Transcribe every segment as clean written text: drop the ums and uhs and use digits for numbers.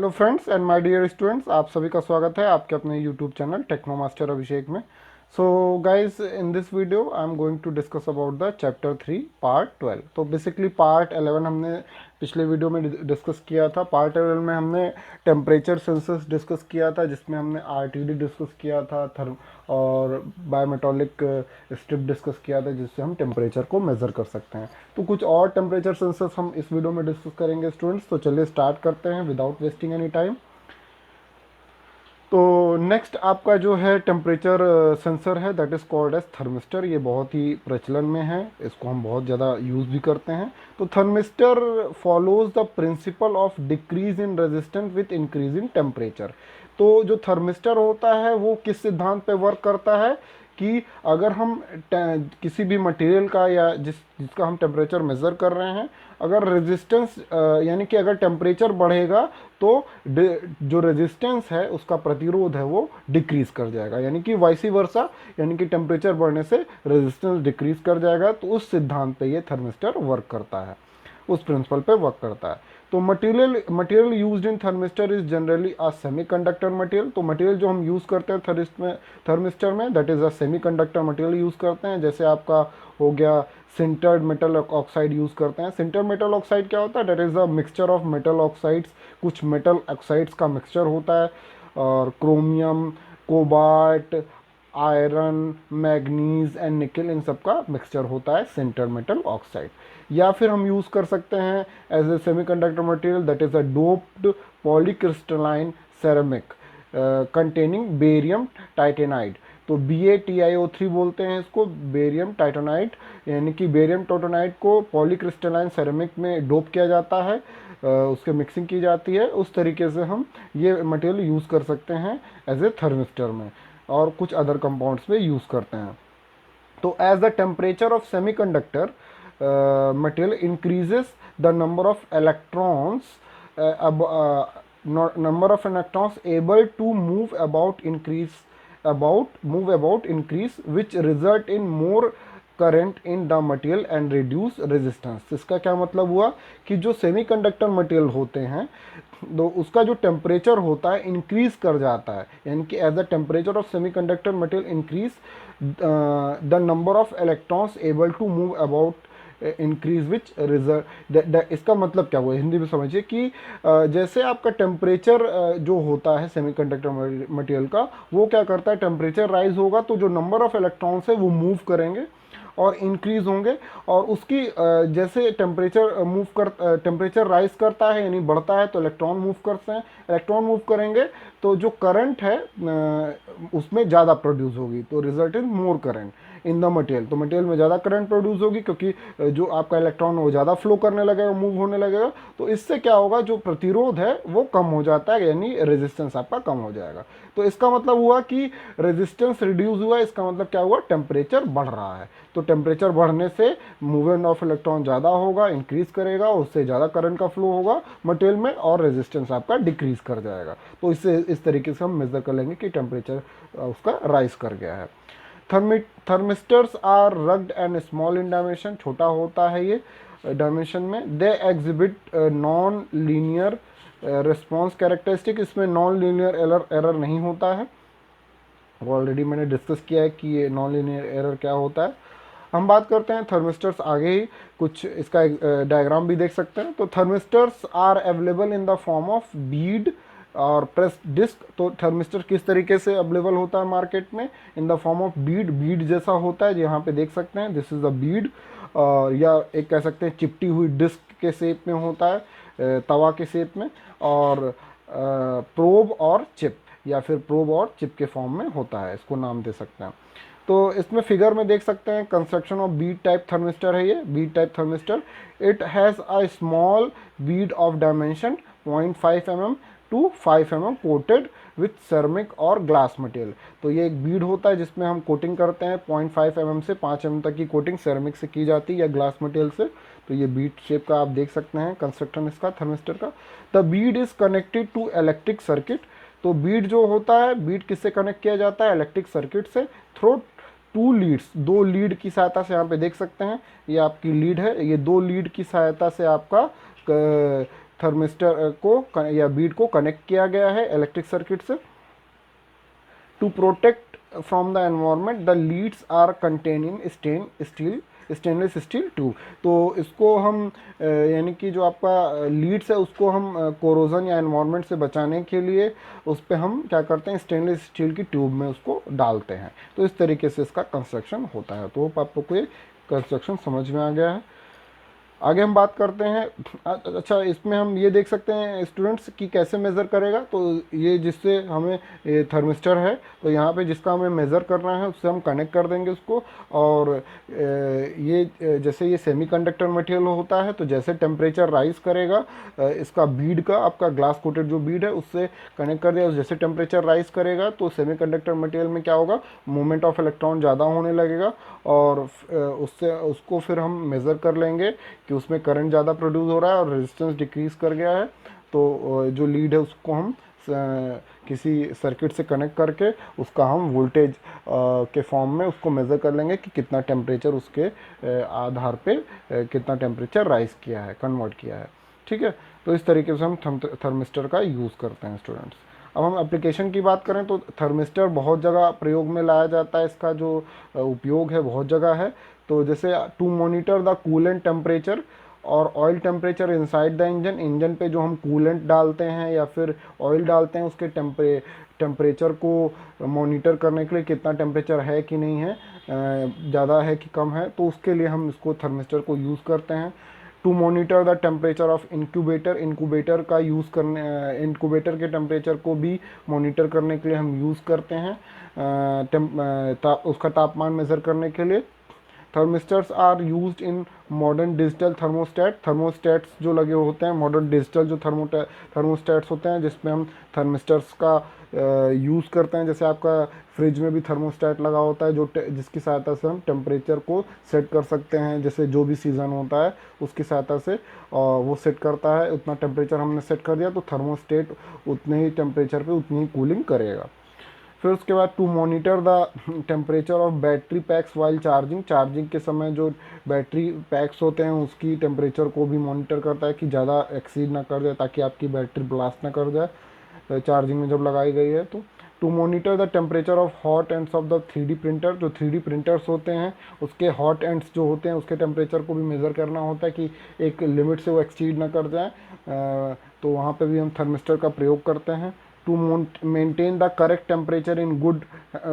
Hello friends and my dear students, आप सभी का स्वागत है आपके अपने YouTube channel techno master Abhishek में। So guys, in this video I am going to discuss about the chapter 3 part 12। तो बेसिकली पार्ट 11 हमने पिछले वीडियो में डिस्कस किया था। पार्ट 11 में हमने टेम्परेचर सेंसर्स डिस्कस किया था, जिसमें हमने आरटीडी डिस्कस किया था, थर्म और बायोमेटॉलिक स्ट्रिप डिस्कस किया था, जिससे हम टेम्परेचर को मेज़र कर सकते हैं। तो कुछ और टेम्परेचर सेंसर्स हम इस वीडियो में डिस्कस करेंगे स्टूडेंट्स। तो चलिए स्टार्ट करते हैं विदाउट वेस्टिंग एनी टाइम। तो नेक्स्ट आपका जो है टेम्परेचर सेंसर है, that is called as thermistor. ये बहुत ही प्रचलन में है, इसको हम बहुत ज़्यादा यूज़ भी करते हैं। तो thermistor follows the principle of decrease in resistance with increase in temperature. तो जो थर्मिस्टर होता है वो किस सिद्धांत पे वर्क करता है कि अगर हम किसी भी मटेरियल का या जिसका हम टेम्परेचर मेज़र कर रहे हैं, अगर रेजिस्टेंस यानी कि अगर टेम्परेचर बढ़ेगा तो जो रेजिस्टेंस है उसका प्रतिरोध है वो डिक्रीज कर जाएगा, यानी कि वाइसी वर्सा, यानी कि टेम्परेचर बढ़ने से रेजिस्टेंस डिक्रीज कर जाएगा। तो उस सिद्धांत पे ये थर्मिस्टर वर्क करता है, उस प्रिंसिपल पे वर्क करता है। तो material used in thermistor is generally a semiconductor material. तो मटेरियल जो हम यूज़ करते हैं थर्मिस्टर में that is a semiconductor material use करते हैं। जैसे आपका हो गया सिंटर्ड मेटल ऑक्साइड यूज़ करते हैं। सिंटर्ड मेटल ऑक्साइड क्या होता है? That is a mixture of metal oxides, कुछ मेटल ऑक्साइड्स का मिक्सचर होता है। और chromium, cobalt, iron, manganese and nickel, इन सब का मिक्सचर होता है सिंटर्ड मेटल ऑक्साइड। या फिर हम यूज़ कर सकते हैं as a semiconductor material that is a doped polycrystalline ceramic containing barium titanide. तो BaTiO3 बोलते हैं इसको, बेरियम टाइटेनाइड, यानी कि बेरियम टाइटेनाइड को पॉलीक्रिस्टलाइन सेरेमिक में डोप किया जाता है, उसके मिक्सिंग की जाती है। उस तरीके से हम ये मटेरियल यूज़ कर सकते हैं एज ए थर्मिस्टर में, और कुछ अदर कंपाउंड्स में यूज़ करते हैं। तो as the temperature of semiconductor material increases, the number of electrons number of electrons able to move about increase, which result in more current in the material and reduce resistance. इसका क्या मतलब हुआ कि जो semiconductor material होते हैं तो उसका जो टेम्परेचर होता है इंक्रीज कर जाता है, यानी कि as the temperature of semiconductor material increase the number of electrons able to move about increase which result. इसका मतलब क्या हुआ हिंदी में समझिए कि जैसे आपका टेम्परेचर जो होता है सेमीकंडक्टर मटेरियल का, वो क्या करता है, टेम्परेचर राइज होगा तो जो नंबर ऑफ इलेक्ट्रॉन्स है वो मूव करेंगे और इंक्रीज होंगे। और उसकी जैसे टेम्परेचर राइज करता है यानी बढ़ता है तो इलेक्ट्रॉन मूव करते हैं, इलेक्ट्रॉन मूव करेंगे तो जो करंट है उसमें ज़्यादा प्रोड्यूस होगी, तो result in more current in the material. तो मटेरियल में ज़्यादा करंट प्रोड्यूस होगी क्योंकि जो आपका इलेक्ट्रॉन वो ज़्यादा फ्लो करने लगेगा, मूव होने लगेगा। तो इससे क्या होगा, जो प्रतिरोध है वो कम हो जाता है, यानी रेजिस्टेंस आपका कम हो जाएगा। तो इसका मतलब हुआ कि रेजिस्टेंस रिड्यूस हुआ, इसका मतलब क्या हुआ, टेम्परेचर बढ़ रहा है। तो टेम्परेचर बढ़ने से मूवमेंट ऑफ इलेक्ट्रॉन ज़्यादा होगा, इंक्रीज करेगा, उससे ज़्यादा करंट का फ्लो होगा मटेरियल में, और रेजिस्टेंस आपका डिक्रीज कर जाएगा। तो इससे इस तरीके से हम मेजर कर लेंगे कि टेम्परेचर उसका राइज कर गया है। Thermistors are rugged and small in dimension, छोटा होता है ये डायमेंशन में। They exhibit non linear response characteristic, इसमें नॉन लीनियर एरर नहीं होता है। ऑलरेडी मैंने डिस्कस किया है कि ये नॉन लीनियर एरर क्या होता है। हम बात करते हैं थर्मिस्टर्स, आगे ही कुछ इसका डायग्राम भी देख सकते हैं। तो thermistors are available in the form of bead और प्रेस डिस्क। तो थर्मिस्टर किस तरीके से अवेलेबल होता है मार्केट में, इन द फॉर्म ऑफ बीड जैसा होता है, यहाँ पे देख सकते हैं, दिस इज द बीड, या एक कह सकते हैं चिपटी हुई डिस्क के शेप में होता है, तवा के शेप में, और प्रोब और चिप, या फिर प्रोब और चिप के फॉर्म में होता है, इसको नाम दे सकते हैं। तो इसमें फिगर में देख सकते हैं construction of bead type thermistor है ये, bead type thermistor. It has a small bead of dimension 0.5 mm to 5 mm coated with ceramic और ग्लास मटेरियल। तो ये एक बीड होता है जिसमें हम कोटिंग करते हैं, 0.5 mm से 5 mm तक की कोटिंग सेरेमिक से की जाती है या ग्लास मटेरियल से। तो ये बीड शेप का आप देख सकते हैं कंस्ट्रक्शन इसका थर्मिस्टर का। The bead is connected to electric circuit. तो बीड जो होता है, बीड किससे कनेक्ट किया जाता है, इलेक्ट्रिक सर्किट से, थ्रू 2 लीड्स, 2 लीड की सहायता से। यहाँ पे देख सकते हैं ये आपकी लीड है, ये 2 लीड की सहायता से आपका थर्मिस्टर को या बीड को कनेक्ट किया गया है इलेक्ट्रिक सर्किट से। To protect from the environment the leads are contain in stainless steel tube. तो इसको हम यानी कि जो आपका लीड्स है उसको हम कोरोजन या एनवायरनमेंट से बचाने के लिए उस पर हम क्या करते हैं, स्टेनलेस स्टील की ट्यूब में उसको डालते हैं। तो इस तरीके से इसका कंस्ट्रक्शन होता है। तो होप आपको ये कंस्ट्रक्शन समझ में आ गया है। आगे हम बात करते हैं। अच्छा, इसमें हम ये देख सकते हैं स्टूडेंट्स कि कैसे मेज़र करेगा। तो ये जिससे हमें थर्मिस्टर है, तो यहाँ पे जिसका हमें मेज़र करना है उससे हम कनेक्ट कर देंगे उसको। और ये जैसे ये सेमीकंडक्टर मटेरियल होता है, तो जैसे टेम्परेचर राइज करेगा इसका बीड का, आपका ग्लास कोटेड जो बीड है उससे कनेक्ट कर दिया। जैसे टेम्परेचर राइज करेगा तो सेमीकंडक्टर मटेरियल में क्या होगा, मूवमेंट ऑफ इलेक्ट्रॉन ज़्यादा होने लगेगा, और उसको फिर हम मेज़र कर लेंगे कि उसमें करंट ज़्यादा प्रोड्यूस हो रहा है और रेजिस्टेंस डिक्रीज़ कर गया है। तो जो लीड है उसको हम किसी सर्किट से कनेक्ट करके उसका हम वोल्टेज के फॉर्म में उसको मेज़र कर लेंगे कि कितना टेम्परेचर उसके आधार पे कितना टेम्परेचर राइज किया है, कन्वर्ट किया है। ठीक है, तो इस तरीके से हम थर्मिस्टर का यूज़ करते हैं स्टूडेंट्स। अब हम एप्लीकेशन की बात करें तो थर्मिस्टर बहुत जगह प्रयोग में लाया जाता है। इसका जो उपयोग है बहुत जगह है। तो जैसे to monitor the coolant temperature और oil temperature inside the engine, engine पे जो हम कूलेंट डालते हैं या फिर ऑयल डालते हैं उसके टेम्परेचर को मॉनिटर करने के लिए कितना टेम्परेचर है कि नहीं है, ज़्यादा है कि कम है, तो उसके लिए हम इसको थर्मिस्टर को यूज़ करते हैं। To monitor the temperature of incubator, incubator का यूज़ करने इंक्यूबेटर के टेम्परेचर को भी मॉनिटर करने के लिए हम यूज़ करते हैं उसका तापमान मेज़र करने के लिए। Thermistors are used in modern digital thermostats जो लगे होते हैं, मॉडर्न डिजिटल जो थर्मोस्टेट्स होते हैं जिसमें हम थर्मिस्टर्स का यूज़ करते हैं। जैसे आपका फ्रिज में भी थर्मोस्टेट लगा होता है जो जिसकी सहायता से हम टेम्परेचर को सेट कर सकते हैं। जैसे जो भी सीज़न होता है उसकी सहायता से वो सेट करता है, उतना टेम्परेचर हमने सेट कर दिया तो थर्मोस्टेट उतने ही टेम्परेचर पे उतनी ही कूलिंग करेगा। फिर उसके बाद to monitor the temperature of battery packs while charging के समय जो बैटरी पैक्स होते हैं उसकी टेम्परेचर को भी मॉनिटर करता है कि ज़्यादा एक्सीड ना कर जाए, ताकि आपकी बैटरी ब्लास्ट ना कर जाए चार्जिंग में जब लगाई गई है। तो to monitor the temperature of hot ends of the 3D printer, जो 3D प्रिंटर्स होते हैं उसके हॉट एंड्स जो होते हैं उसके टेम्परेचर को भी मेज़र करना होता है कि एक लिमिट से वो एक्सीड ना कर जाए। तो वहाँ पे भी हम थर्मिस्टर का प्रयोग करते हैं। To maintain the correct temperature in good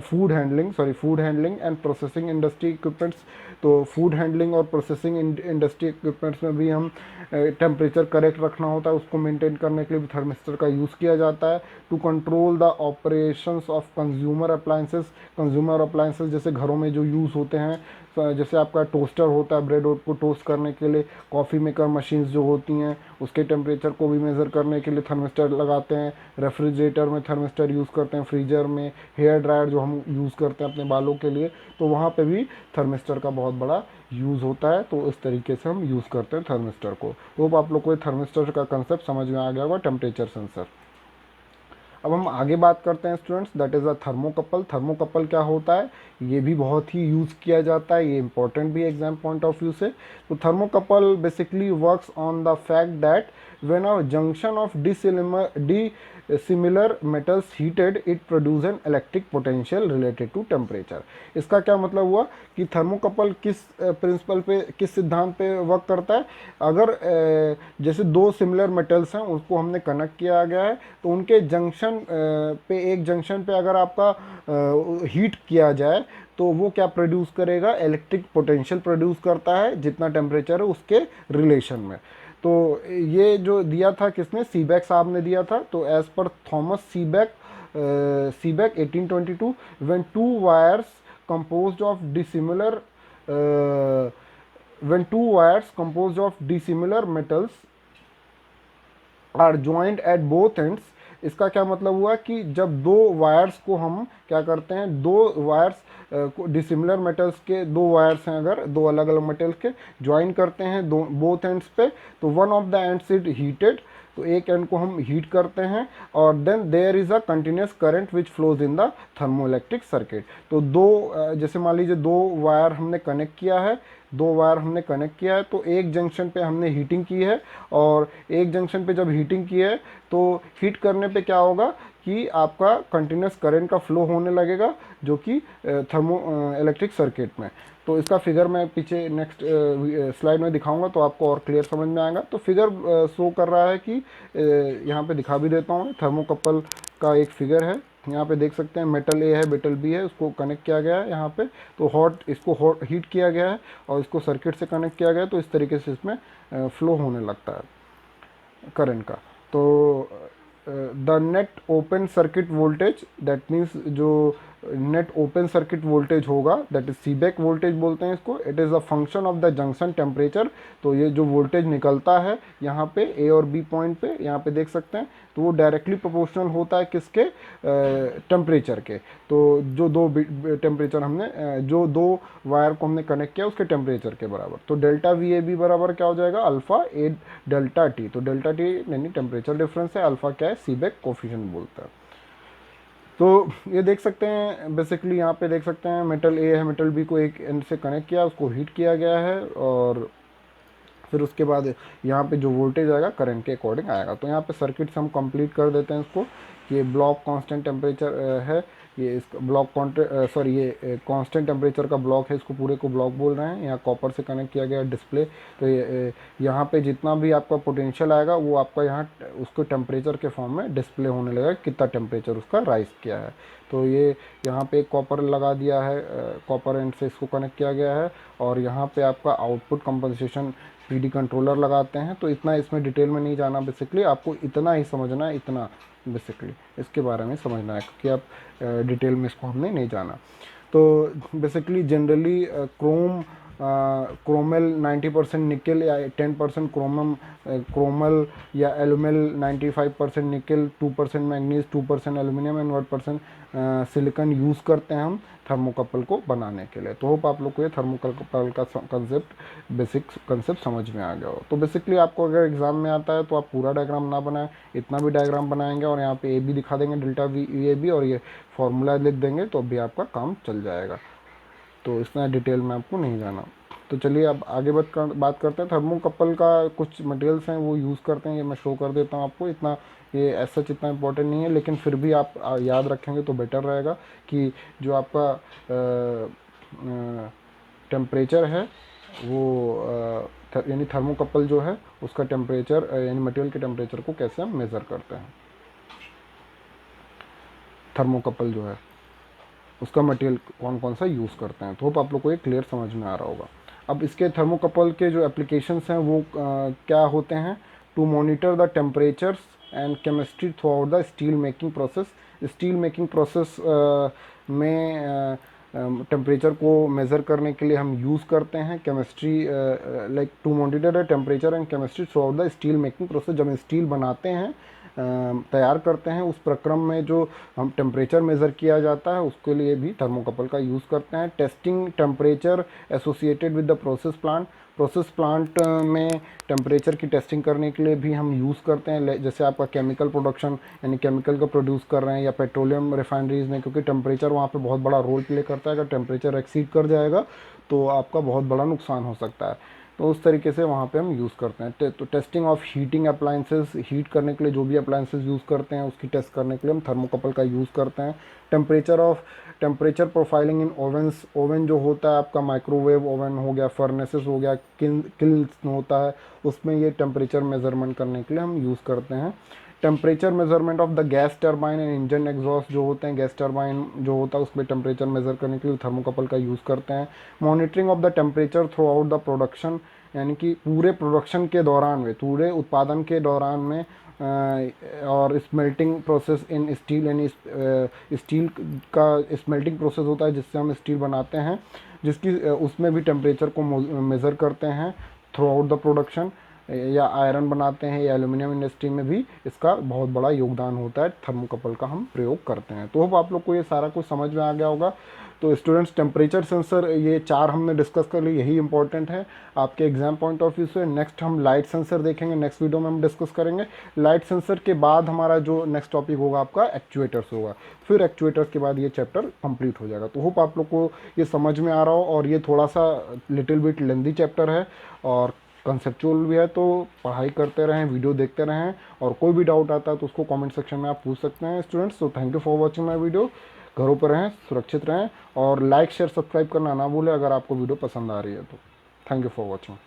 food handling and processing industry equipments. तो फूड हैंडलिंग और प्रोसेसिंग इंडस्ट्री इक्विपमेंट्स में भी हम टेम्परेचर करेक्ट रखना होता है, उसको मेंटेन करने के लिए भी थर्मिस्टर का यूज़ किया जाता है। To control the operations of consumer appliances जैसे घरों में जो यूज़ होते हैं, जैसे आपका टोस्टर होता है ब्रेड को टोस्ट करने के लिए, कॉफ़ी मेकर मशीन्स जो होती हैं उसके टेम्परेचर को भी मेज़र करने के लिए थर्मिस्टर लगाते हैं। रेफ्रिजरेटर में थर्मिस्टर यूज़ करते हैं, फ्रीजर में, हेयर ड्रायर जो हम यूज़ करते हैं अपने बालों के लिए, तो वहाँ पे भी थर्मिस्टर का बहुत बड़ा यूज़ होता है। तो इस तरीके से हम यूज़ करते हैं थर्मिस्टर को। तो आप लोग को थर्मिस्टर का कंसेप्ट समझ में आ गया होगा, टेम्परेचर सेंसर। अब हम आगे बात करते हैं students, that is a thermocouple. Thermocouple क्या होता है, ये भी बहुत ही यूज़ किया जाता है, ये इंपॉर्टेंट भी एग्जाम पॉइंट ऑफ व्यू से। तो thermocouple basically works on the fact that when a junction of dissimilar metals heated it produce an electric potential related to temperature। इसका क्या मतलब हुआ कि थर्मोकपल किस प्रिंसिपल पे, किस सिद्धांत पे वर्क करता है। अगर जैसे दो सिमिलर मेटल्स हैं उसको हमने कनेक्ट किया गया है, तो उनके जंक्शन पे, एक जंक्शन पे अगर आपका हीट किया जाए तो वो क्या प्रोड्यूस करेगा, इलेक्ट्रिक पोटेंशियल प्रोड्यूस करता है जितना टेम्परेचर है उसके रिलेशन में। तो ये जो दिया था किसने, सीबेक साहब ने दिया था। तो एज पर Thomas Seebeck 1822 when two wires composed of dissimilar metals are joint at both ends. इसका क्या मतलब हुआ कि जब दो वायर्स को हम क्या करते हैं, दो वायर्स डिसिमिलर मेटल्स के दो वायर्स हैं, अगर दो अलग अलग मेटल्स के ज्वाइन करते हैं दो बोथ एंड्स पे, तो one of the ends is heated, तो एक एंड को हम हीट करते हैं, और then there is a continuous current which flows in the thermoelectric circuit. तो दो जैसे मान लीजिए दो वायर हमने कनेक्ट किया है, दो वायर हमने कनेक्ट किया है, तो एक जंक्शन पे हमने हीटिंग की है, और एक जंक्शन पे जब हीटिंग की है तो हीट करने पे क्या होगा कि आपका कंटिन्यूस करंट का फ्लो होने लगेगा, जो कि थर्मो इलेक्ट्रिक सर्किट में। तो इसका फिगर मैं पीछे नेक्स्ट स्लाइड में दिखाऊंगा तो आपको और क्लियर समझ में आएगा। तो फिगर शो कर रहा है कि यहाँ पे दिखा भी देता हूँ, थर्मोकपल का एक फिगर है। यहाँ पे देख सकते हैं मेटल ए है, मेटल बी है, उसको कनेक्ट किया गया है यहाँ पे। तो इसको हॉट हीट किया गया है और इसको सर्किट से कनेक्ट किया गया है, तो इस तरीके से इसमें फ्लो होने लगता है करंट का। तो the net open circuit voltage, that means जो नेट ओपन सर्किट वोल्टेज होगा, दैट इज सीबेक वोल्टेज बोलते हैं इसको। It is a function of the junction temperature. तो ये जो वोल्टेज निकलता है यहाँ पे ए और बी पॉइंट पे, यहाँ पे देख सकते हैं, तो वो डायरेक्टली प्रोपोर्शनल होता है किसके, टेम्परेचर के। तो जो दो टेम्परेचर हमने जो दो वायर को हमने कनेक्ट किया उसके टेम्परेचर के बराबर। तो डेल्टा वी ए बी बराबर क्या हो जाएगा, अल्फा ए डेल्टा टी। तो डेल्टा टी यानी टेम्परेचर डिफरेंस है, अल्फा क्या है, सीबेक कोफिशिएंट बोलता है। तो ये देख सकते हैं बेसिकली, यहाँ पे देख सकते हैं मेटल ए है, मेटल बी को एक एंड से कनेक्ट किया, उसको हीट किया गया है, और फिर उसके बाद यहाँ पे जो वोल्टेज आएगा करंट के अकॉर्डिंग आएगा। तो यहाँ पे सर्किट हम कंप्लीट कर देते हैं इसको। ये ब्लॉक कांस्टेंट टेम्परेचर है, ये इसका ब्लॉक सॉरी ये कांस्टेंट टेम्परेचर का ब्लॉक है, इसको पूरे को ब्लॉक बोल रहे हैं। यहाँ कॉपर से कनेक्ट किया गया डिस्प्ले। तो ये यहाँ पे जितना भी आपका पोटेंशियल आएगा वो आपका यहाँ उसको टेम्परेचर के फॉर्म में डिस्प्ले होने लगेगा, कितना टेम्परेचर उसका राइज किया है। तो ये यहाँ पे कॉपर लगा दिया है, कॉपर एंड से इसको कनेक्ट किया गया है, और यहाँ पे आपका आउटपुट कंपनसेशन पीडी कंट्रोलर लगाते हैं। तो इतना इसमें डिटेल में नहीं जाना, बेसिकली आपको इतना ही समझना है, इतना बेसिकली इसके बारे में समझना है, क्योंकि आप डिटेल में इसको हमने नहीं जाना। तो बेसिकली जनरली क्रोमल 90% निकल या 10% क्रोमल या एलुमिल 95% निकल, 2% manganese, 2% aluminium and 1% silicon use करते हैं हम थर्मोकपल को बनाने के लिए। तो होप आप लोग को ये थर्मोकपल का कंसेप्ट, बेसिक कंसेप्ट समझ में आ गया हो। तो बेसिकली आपको अगर एग्जाम में आता है तो आप पूरा डायग्राम ना बनाएं, इतना भी डायग्राम बनाएंगे और यहाँ पे ए बी दिखा देंगे, डेल्टा वी ए बी, और ये फॉर्मूला लिख देंगे, तो अभी आपका काम चल जाएगा। तो इतना डिटेल में आपको नहीं जाना। तो चलिए अब आगे बात करते हैं। थर्मोकपल का कुछ मटेरियल्स हैं वो यूज़ करते हैं, ये मैं शो कर देता हूँ आपको। इतना ये ऐसा इतना इंपॉर्टेंट नहीं है, लेकिन फिर भी आप याद रखेंगे तो बेटर रहेगा कि जो आपका टेम्परेचर है वो यानी थर्मोकपल जो है उसका टेम्परेचर यानी मटेरियल के टेम्परेचर को कैसे हम मेज़र करते हैं। थर्मोकपल जो है उसका मटेरियल कौन कौन सा यूज़ करते हैं। तो होप आप लोग को ये क्लियर समझ में आ रहा होगा। अब इसके थर्मोकपल के जो एप्लीकेशंस हैं वो क्या होते हैं, to monitor the temperatures and chemistry throughout the steel making process. Steel making process में टेम्परेचर को मेज़र करने के लिए हम यूज़ करते हैं chemistry, like to monitor the temperature and chemistry throughout the steel making process. जब हम स्टील बनाते हैं, तैयार करते हैं, उस प्रक्रम में जो हम टेम्परेचर मेज़र किया जाता है उसके लिए भी थर्मोकपल का यूज़ करते हैं। Testing temperature associated with the process plant. Process plant में टेम्परेचर की टेस्टिंग करने के लिए भी हम यूज़ करते हैं। जैसे आपका केमिकल प्रोडक्शन यानी केमिकल का प्रोड्यूस कर रहे हैं, या पेट्रोलियम रिफाइनरीज में, क्योंकि टेम्परेचर वहाँ पे बहुत बड़ा रोल प्ले करता है। अगर टेम्परेचर एक्सीड कर जाएगा तो आपका बहुत बड़ा नुकसान हो सकता है। तो उस तरीके से वहाँ पे हम यूज़ करते हैं। तो testing of heating appliances, heat करने के लिए जो भी अप्लाइंसेस यूज़ करते हैं उसकी टेस्ट करने के लिए हम थर्मोकपल का यूज़ करते हैं। टेम्परेचर प्रोफाइलिंग इन ओवंस। ओवन जो होता है आपका माइक्रोवेव ओवन हो गया, फर्नेसेस हो गया, किल्स होता है, उसमें ये टेम्परेचर मेज़रमेंट करने के लिए हम यूज़ करते हैं। Temperature measurement of the gas turbine and engine exhaust जो होते हैं, गैस टर्बाइन जो होता है उसमें टेम्परेचर मेज़र करने के लिए थर्मोकपल का यूज़ करते हैं। Monitoring of the temperature through out the production, यानी कि पूरे प्रोडक्शन के दौरान में, पूरे उत्पादन के दौरान में, और स्मेल्टिंग प्रोसेस इन स्टील, यानी स्टील का स्मेल्टिंग प्रोसेस होता है जिससे हम स्टील बनाते हैं, जिसकी उसमें भी टेम्परेचर को मेज़र करते हैं थ्रू आउट द प्रोडक्शन। या आयरन बनाते हैं या एल्यूमिनियम इंडस्ट्री में भी इसका बहुत बड़ा योगदान होता है, थर्मोकपल का हम प्रयोग करते हैं। तो होप आप लोग को ये सारा कुछ समझ में आ गया होगा। तो स्टूडेंट्स, टेम्परेचर सेंसर ये 4 हमने डिस्कस कर ली, यही इंपॉर्टेंट है आपके एग्जाम पॉइंट ऑफ व्यू से। नेक्स्ट हम लाइट सेंसर देखेंगे, नेक्स्ट वीडियो में हम डिस्कस करेंगे। लाइट सेंसर के बाद हमारा जो नेक्स्ट टॉपिक होगा आपका एक्चुएटर्स होगा, फिर एक्चुएटर्स के बाद ये चैप्टर कंप्लीट हो जाएगा। तो होप आप लोग को ये समझ में आ रहा हो, और ये थोड़ा सा लिटिल बिट लेंदी चैप्टर है और कंसेप्चुअल भी है, तो पढ़ाई करते रहें, वीडियो देखते रहें, और कोई भी डाउट आता है तो उसको कमेंट सेक्शन में आप पूछ सकते हैं स्टूडेंट्स। तो thank you for watching my video. घरों पर रहें, सुरक्षित रहें, और लाइक शेयर सब्सक्राइब करना ना भूलें अगर आपको वीडियो पसंद आ रही है तो। Thank you for watching.